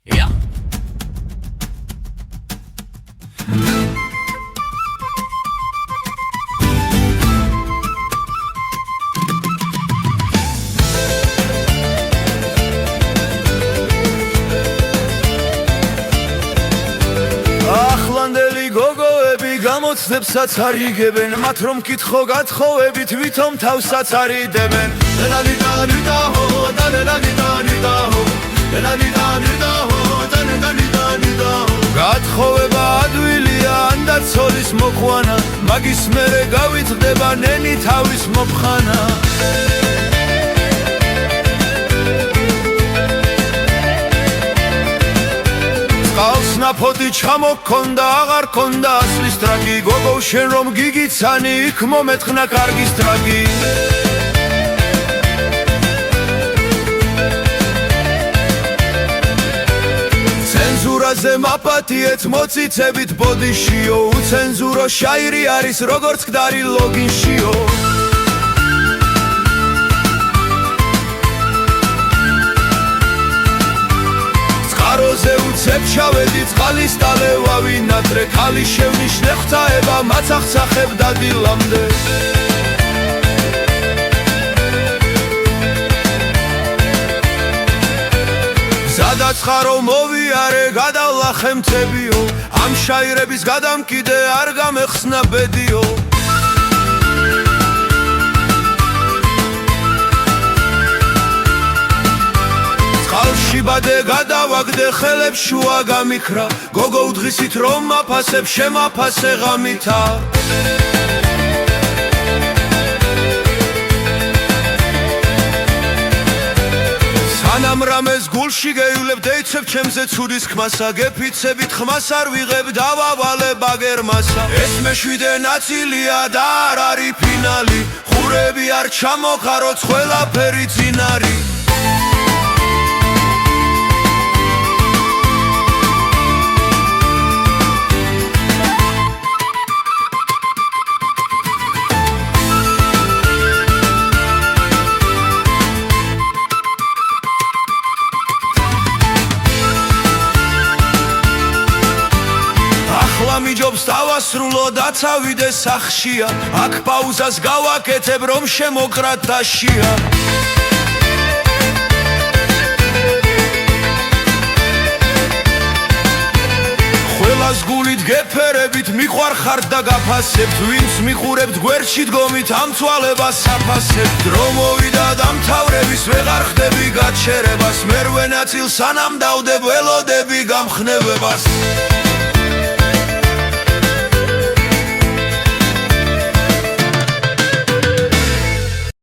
Ja. ახლანდელი გოგოები გამოცდებსაც არიგებენ მათ რომ კითხო გათხოვებით ვითომ თავსაც არიდებენ გათხოვება ადვილია ანდა ცოლის მოყვანა მაგის მერე გავითდება ნენი თავის მომხანა ნაფოთი ჩამოქონდა აღარ ქონდა ასლის ტრაკი გოგო შენ რომ გიგიცანი იქ მომეთხნა კარგის ტრაკი ცენზურაზე მაპატიეთ მოწიწებით ბოდიშიო უცენზურო შაირი არის როგორც გდარი ლოგინშიო როზე უცებ ჩავედი წყალის დალევა ვინატრე ქალი შევნიშნე ღვთაება მაცახცახებ დადილამდე სადაცხარო მოვიარე გადავლახე მცებიო ამ შაირების გადამკიდე არ გამეხსნა ბედიო ბადე გადავაგდე ხელებს შუა გამიქრა გოგო უდღისით რომ მაფასებ შემაფასე ღამითა სანამ რამეს გულში გეივლებ დეიცებ ჩემზე ცუდის ხმასა გეფიცებით ხმას არ ვიღებ დავავალე ბაგერმასა ეს მეშვიდე ნაწილია და არ არის ფინალი ხურები არ ჩამოხაროთ ყველაფერი წინ არის მიჯობს დავასრულო და წავიდე სახშია აქ პაუზას გავაკეთებ რომ შემოკრათ დაშია ყველას გულით გეფერებით მიყვარხართ და გაფასებთ ვინც მიხურებთ გვერდში დგომით ამ ცვალებას აფასებთ დრო მოვიდა დამთავრების ვეღარ ხდები გაჩერებას მერვე ნაწილს სანამ დავდებ ველოდები გამხნევებას